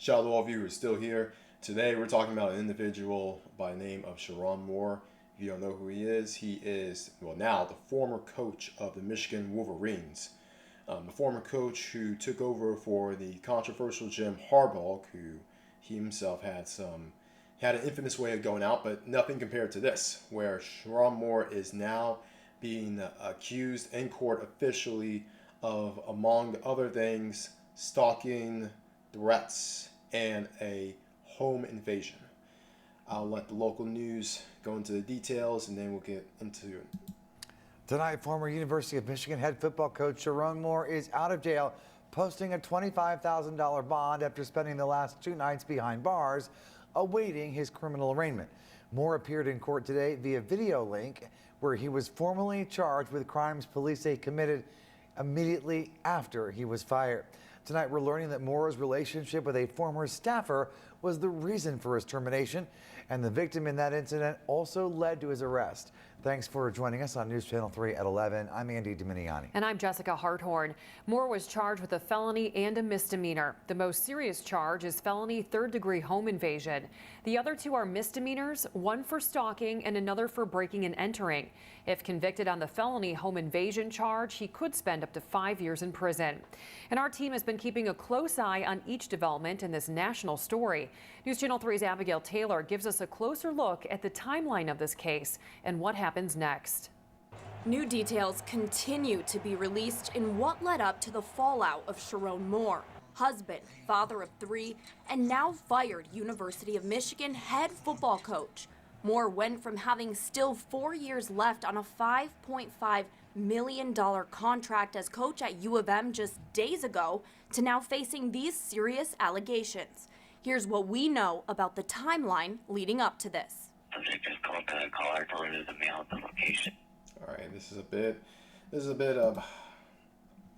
Shout out to all of you who are still here. Today we're talking about an individual by the name of Sherrone Moore. If you don't know who he is, well, now the former coach of the Michigan Wolverines. The former coach who took over for the controversial Jim Harbaugh, who he himself had an infamous way of going out, but nothing compared to this, where Sherrone Moore is now being accused in court officially of, among other things, stalking, threats, and a home invasion. I'll let the local news go into the details, and then we'll get into it. Tonight, former University of Michigan head football coach Sherrone Moore is out of jail, posting a $25,000 bond after spending the last 2 nights behind bars, awaiting his criminal arraignment. Moore appeared in court today via video link, where he was formally charged with crimes police say committed immediately after he was fired. Tonight, we're learning that Moore's relationship with a former staffer was the reason for his termination, and the victim in that incident also led to his arrest. Thanks for joining us on News Channel 3 at 11. I'm Andy Dominiani. And I'm Jessica Harthorn. Moore was charged with a felony and a misdemeanor. The most serious charge is felony third-degree home invasion. The other 2 are misdemeanors, one for stalking and another for breaking and entering. If convicted on the felony home invasion charge, he could spend up to 5 years in prison. And our team has been keeping a close eye on each development in this national story. News Channel 3's Abigail Taylor gives us a closer look at the timeline of this case and what happens next. New details continue to be released in what led up to the fallout of Sherrone Moore, husband, father of 3, and now fired University of Michigan head football coach. Moore went from having still 4 years left on a $5.5 million contract as coach at U of M just days ago to now facing these serious allegations. Here's what we know about the timeline leading up to this. Subject is called to caller delivered the mail at the location. All right, this is a bit of,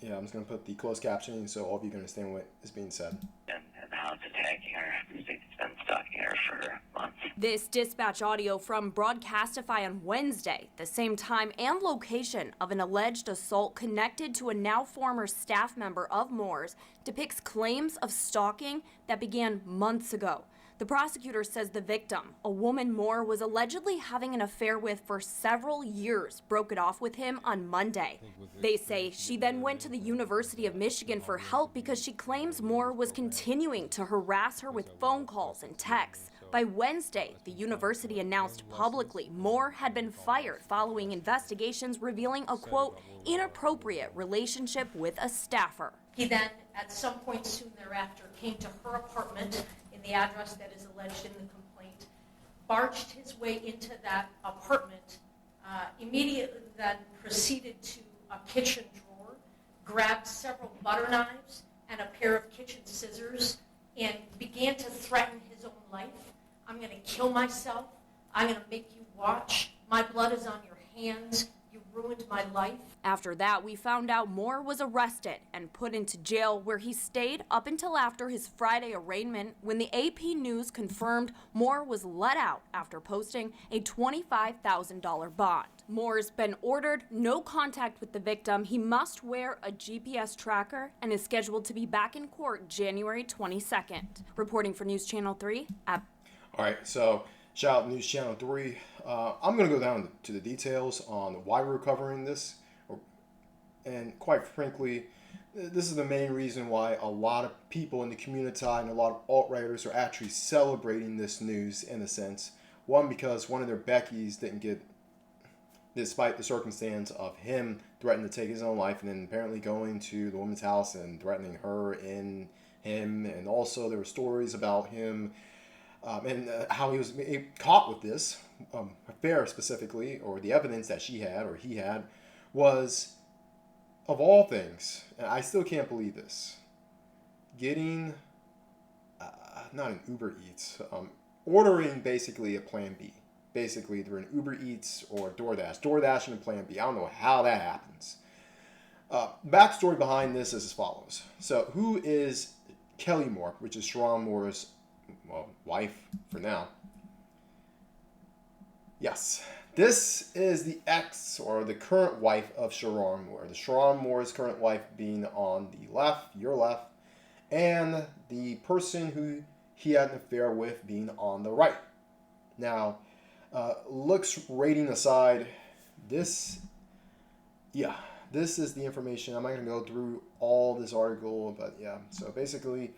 yeah, I'm just going to put the closed captioning so all of you can understand what is being said. And how it's attacking her. It's been stalking her for months. This dispatch audio from Broadcastify on Wednesday, the same time and location of an alleged assault connected to a now former staff member of Moore's, depicts claims of stalking that began months ago. The prosecutor says the victim, a woman Moore was allegedly having an affair with for several years, broke it off with him on Monday. They say she then went to the University of Michigan for help because she claims Moore was continuing to harass her with phone calls and texts. By Wednesday, the university announced publicly Moore had been fired following investigations revealing a, quote, inappropriate relationship with a staffer. He then, at some point soon thereafter, came to her apartment in the address that is alleged in the complaint, barged his way into that apartment, immediately then proceeded to a kitchen drawer, grabbed several butter knives and a pair of kitchen scissors, and began to threaten his own life. I'm going to kill myself. I'm going to make you watch. My blood is on your hands. You ruined my life. After that, we found out Moore was arrested and put into jail, where he stayed up until after his Friday arraignment, when the AP News confirmed Moore was let out after posting a $25,000 bond. Moore's been ordered no contact with the victim. He must wear a GPS tracker and is scheduled to be back in court January 22nd. Reporting for News Channel 3. All right, so shout out News Channel 3. I'm going to go down to the details on why we're covering this. And quite frankly, this is the main reason why a lot of people in the community and a lot of alt-writers are actually celebrating this news in a sense. One, because one of their Beckys didn't get, despite the circumstance of him threatening to take his own life and then apparently going to the woman's house and threatening her and him. And also there were stories about him and how he was caught with this affair specifically, or the evidence that she had or he had was, of all things, and I still can't believe this, getting, not an Uber Eats, ordering basically a Plan B. Basically, they're an Uber Eats or DoorDash. DoorDash and a Plan B. I don't know how that happens. Backstory behind this is as follows. So, who is Kelly Moore, which is Sherrone Moore's, well, wife for now? Yes. This is the ex, or the current wife of Sherrone Moore. The Sherrone Moore's current wife being on the left, your left, and the person who he had an affair with being on the right. Now, looks rating aside, this is the information. I'm not going to go through all this article, but yeah. So basically,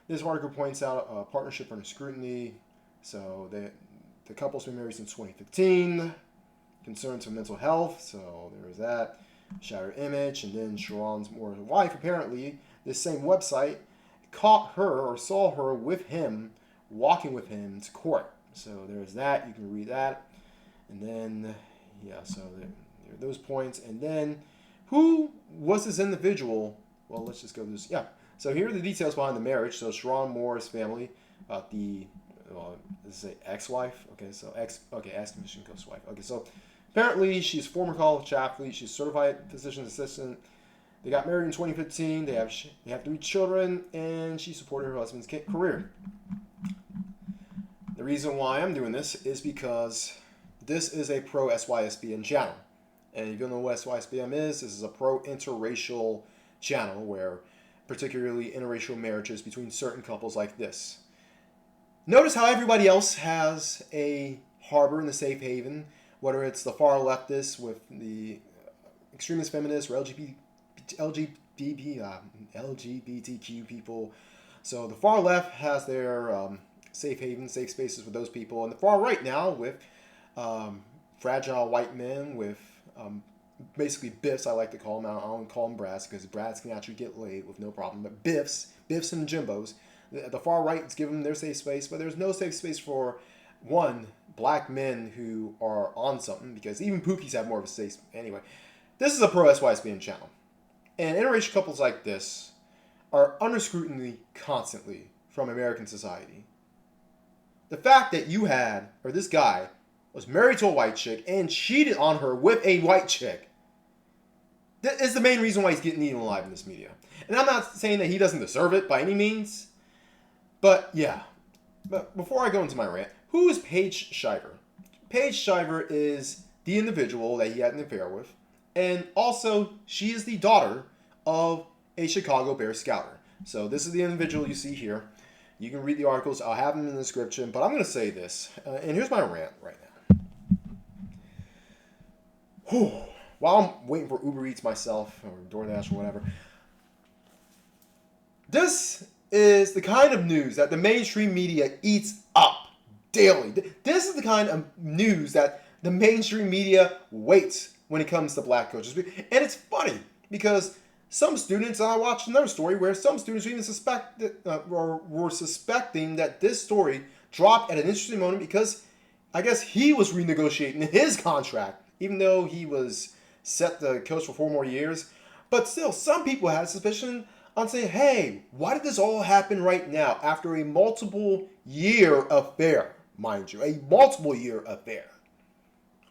this article points out a partnership under scrutiny. So the couple's been married since 2015. Concerns of mental health. So there's that. Shattered image. And then Sherrone Moore's wife, apparently, this same website caught her or saw her with him, walking with him to court. So there's that. You can read that. And then, yeah, so there are those points. And then, who was this individual? Well, let's just go through this. Yeah. So here are the details behind the marriage. So Sherrone Moore's family, this is a ex-wife. Okay, so ex-commissioned ghost wife. Okay, so apparently she's a former college athlete. She's a certified physician assistant. They got married in 2015. They have 3 children, and she supported her husband's career. The reason why I'm doing this is because this is a pro-SYSBM channel. And if you don't know what SYSBM is, this is a pro-interracial channel where particularly interracial marriages between certain couples like this. Notice how everybody else has a harbor and a safe haven, whether it's the far leftists with the extremist feminists or LGBTQ people. So the far left has their safe haven, safe spaces with those people, and the far right now with fragile white men with basically Biffs, I like to call them. I don't call them brats because brats can actually get laid with no problem. But Biffs and Jimbos, the far right is giving them their safe space, but there's no safe space for, one, black men who are on something, because even Pookies have more of a safe. Anyway, this is a pro-SYSBM channel. And interracial couples like this are under scrutiny constantly from American society. The fact that this guy was married to a white chick and cheated on her with a white chick, that is the main reason why he's getting eaten alive in this media. And I'm not saying that he doesn't deserve it by any means, but yeah. But before I go into my rant, who is Paige Shiver? Paige Shiver is the individual that he had an affair with, and also she is the daughter of a Chicago Bears scouter. So this is the individual you see here. You can read the articles. I'll have them in the description, but I'm going to say this, and here's my rant right now. Whew. While I'm waiting for Uber Eats myself, or DoorDash or whatever, this is the kind of news that the mainstream media eats up daily. This is the kind of news that the mainstream media waits when it comes to black coaches. And it's funny, because some students, and I watched another story where some students even were suspecting that this story dropped at an interesting moment because I guess he was renegotiating his contract, even though he was set to coach for 4 more years. But still, some people had a suspicion on saying, hey, why did this all happen right now after a multiple-year affair, mind you, a multiple-year affair?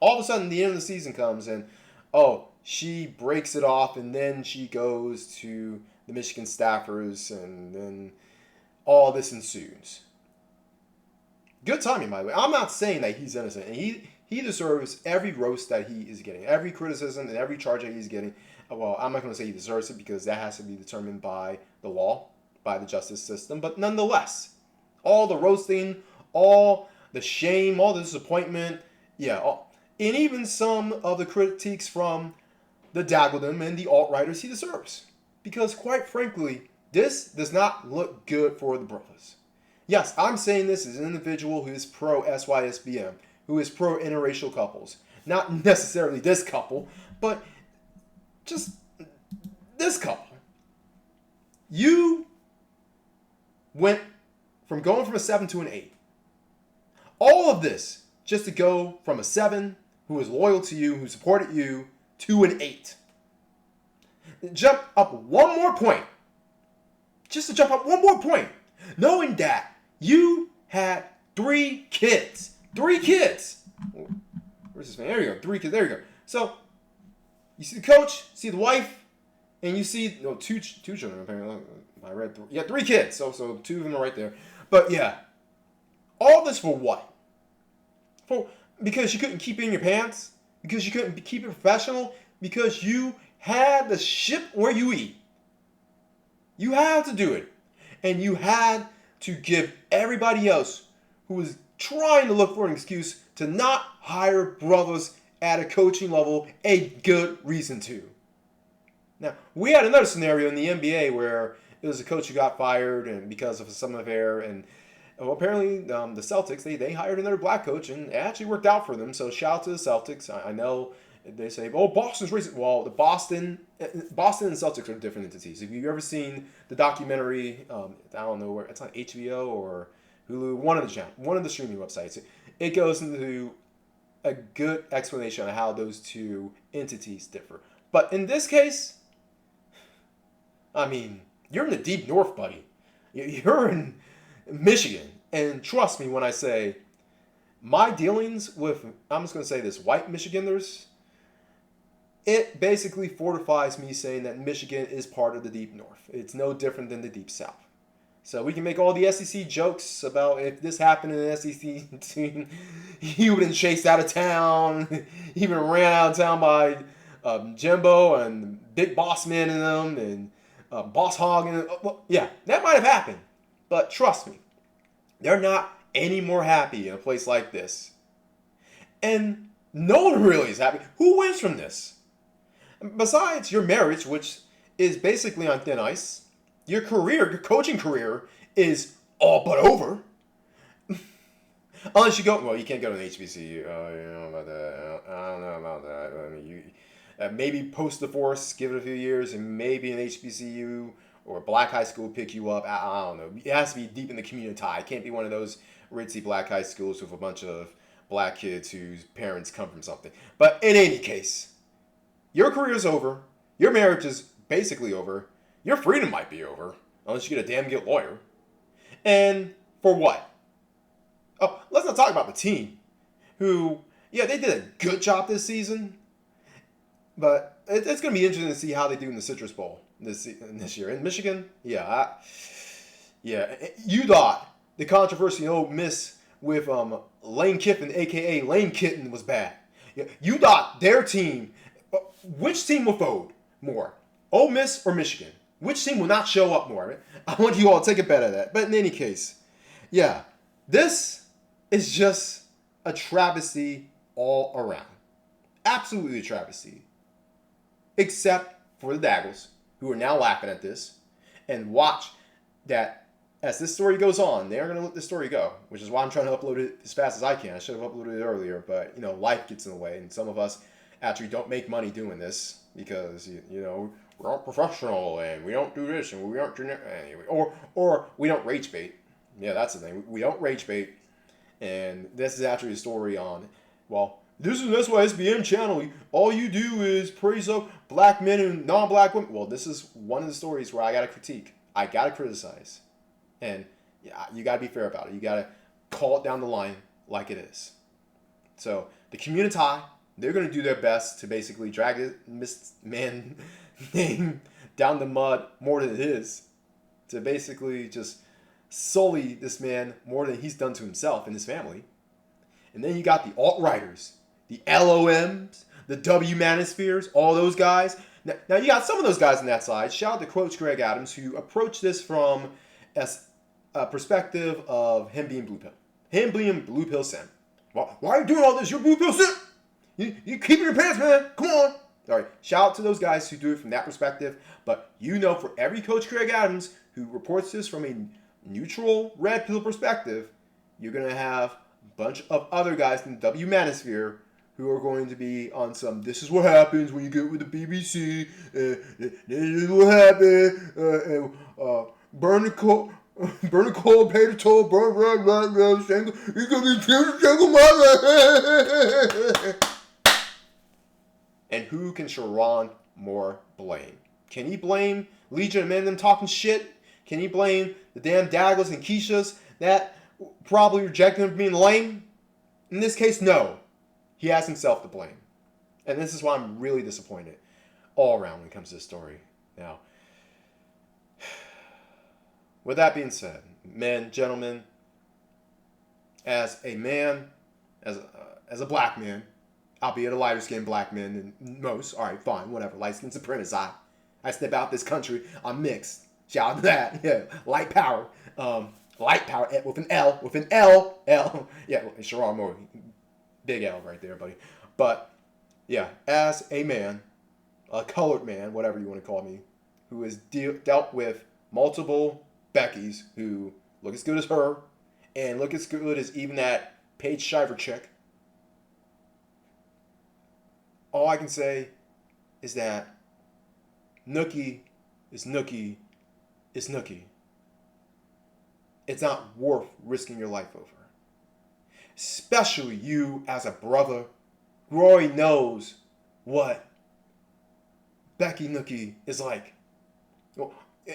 All of a sudden, the end of the season comes and, oh, she breaks it off, and then she goes to the Michigan staffers, and then all this ensues. Good timing, by the way. I'm not saying that he's innocent. And he deserves every roast that he is getting, every criticism and every charge that he's getting. Well, I'm not going to say he deserves it because that has to be determined by the law, by the justice system. But nonetheless, all the roasting, all the shame, all the disappointment, and even some of the critiques from the Daggledom and the alt-righters he deserves. Because quite frankly, this does not look good for the brothers. Yes, I'm saying this as an individual who is pro-SYSBM, who is pro-interracial couples. Not necessarily this couple, but just this couple. You went from going from a 7 to an 8. All of this just to go from a 7 who is loyal to you, who supported you, to an 8. Jump up one more point. Just to jump up one more point. Knowing that you had 3 kids. 3 kids. Where's this man? There you go. 3 kids. There you go. So, you see the coach, see the wife, and you see two children. Apparently, I read 3. Yeah, 3 kids. So 2 of them are right there. But yeah, all this for what? Because you couldn't keep it in your pants? Because you couldn't keep it professional? Because you had to ship where you eat. You had to do it. And you had to give everybody else who was trying to look for an excuse to not hire brothers at a coaching level a good reason to. Now, we had another scenario in the NBA where it was a coach who got fired and because of some affair, and well, apparently the Celtics, they hired another black coach, and it actually worked out for them. So shout out to the Celtics. I know they say, oh, Boston's racist. Well, the Boston and Celtics are different entities. If you've ever seen the documentary, I don't know where, it's on HBO or Hulu, one of the streaming websites, it goes into a good explanation on how those two entities differ. But in this case, I mean, you're in the deep north, buddy. You're in Michigan. And trust me when I say my dealings with, I'm just going to say this, white Michiganders, it basically fortifies me saying that Michigan is part of the deep north. It's no different than the deep south. So we can make all the SEC jokes about if this happened in the SEC team, he would have been chased out of town, even ran out of town by Jimbo and Big Boss Man in them and Boss Hog. And, well, yeah, that might have happened. But trust me, they're not any more happy in a place like this. And no one really is happy. Who wins from this? Besides your marriage, which is basically on thin ice, your career, your coaching career is all but over. Unless you go, well, you can't go to an HBCU. You know about that. I don't know about that. I mean, you maybe post the force, give it a few years, and maybe an HBCU or a black high school pick you up. I don't know. It has to be deep in the community. It can't be one of those ritzy black high schools with a bunch of black kids whose parents come from something. But in any case, your career is over. Your marriage is basically over. Your freedom might be over, unless you get a damn good lawyer. And for what? Oh, let's not talk about the team, who, yeah, they did a good job this season, but it's going to be interesting to see how they do in the Citrus Bowl this year. In Michigan, yeah. You thought the controversy in Ole Miss with Lane Kiffin, a.k.a. Lane Kitten, was bad. Yeah, you thought their team, which team will fold more, Ole Miss or Michigan? Which team will not show up more? I want you all to take a bet at that. But in any case, yeah, this is just a travesty all around. Absolutely a travesty. Except for the Daggles, who are now laughing at this. And watch that as this story goes on, they're going to let this story go, which is why I'm trying to upload it as fast as I can. I should have uploaded it earlier, but, you know, life gets in the way. And some of us actually don't make money doing this because, you know, we're all professional and we don't do this and we aren't doing that anyway. Or we don't rage bait. Yeah, that's the thing. We don't rage bait. And this is actually a story on, well, this is an SYSBM channel. All you do is praise up black men and non-black women. Well, this is one of the stories where I got to critique. I got to criticize. And yeah, you got to be fair about it. You got to call it down the line like it is. So the community, they're going to do their best to basically drag this man name down the mud more than it is, to basically just sully this man more than he's done to himself and his family. And then you got the alt-righters, the LOMs, the W-manospheres, all those guys. Now you got some of those guys on that side. Shout out to Coach Greg Adams, who approached this from a perspective of him being blue pill. Him being blue pill Sam. Why are you doing all this? You're blue pill Sam. You keeping your pants, man. Come on. All right, shout out to those guys who do it from that perspective. But you know, for every Coach Craig Adams who reports this from a neutral red pill perspective, you're going to have a bunch of other guys in the W Manosphere who are going to be on some, this is what happens when you get with the BBC, this is what happens, burn the coal, pay the toll, burn, strangle, you're going to be strangle mother. And who can Sherrone Moore blame? Can he blame Legion of Men them talking shit? Can he blame the damn Daggles and Keishas that probably rejected him for being lame? In this case, no. He has himself to blame. And this is why I'm really disappointed all around when it comes to this story. Now, with that being said, men, gentlemen, as a man, as a black man, albeit a lighter skinned black man than most. All right, fine, whatever. Light skinned supremacist. I step out this country. I'm mixed. Shout out to that. Yeah, light power. Light power with an L. With an L. L. Yeah, Sherrone Moore. Big L right there, buddy. But, yeah, as a man, a colored man, whatever you want to call me, who has dealt with multiple Beckys who look as good as her and look as good as even that Paige Shiver chick, all I can say is that Nookie is Nookie is Nookie. It's not worth risking your life over. Especially you as a brother who already knows what Becky Nookie is like.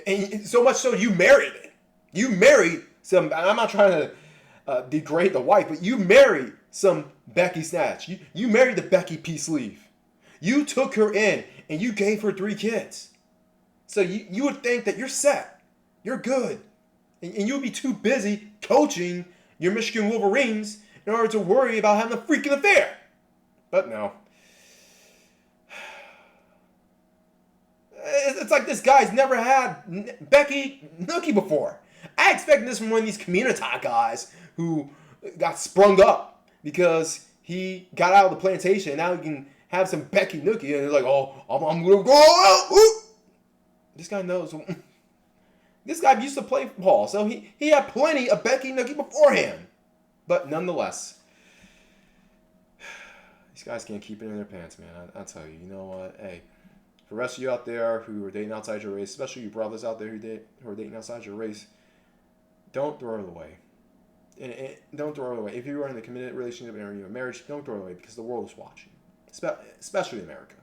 And so much so you married it. You married some, I'm not trying to degrade the wife, but you married some Becky Snatch. You married the Becky Peace Leave. You took her in and you gave her 3 kids. So you would think that you're set. You're good. And you would be too busy coaching your Michigan Wolverines in order to worry about having a freaking affair. But no. It's like this guy's never had Becky Nookie before. I expected this from one of these community guys who got sprung up because he got out of the plantation and now he can have some Becky Nookie and he's like, oh, I'm going to go out. Ooh. This guy knows. This guy used to play ball, so he had plenty of Becky Nookie beforehand. But nonetheless, these guys can't keep it in their pants, man. I'll tell you, you know what? Hey, for the rest of you out there who are dating outside your race, especially you brothers out there who are dating outside your race, don't throw it away. And don't throw it away. If you are in a committed relationship or in a marriage, don't throw it away because the world is watching, especially America.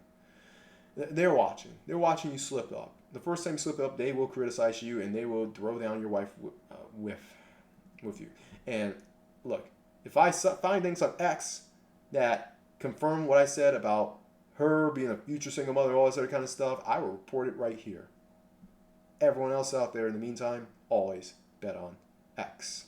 They're watching. They're watching you slip up. The first time you slip up, they will criticize you and they will throw down your wife with you. And look, if I find things on X that confirm what I said about her being a future single mother, all this other kind of stuff, I will report it right here. Everyone else out there, in the meantime, always bet on X.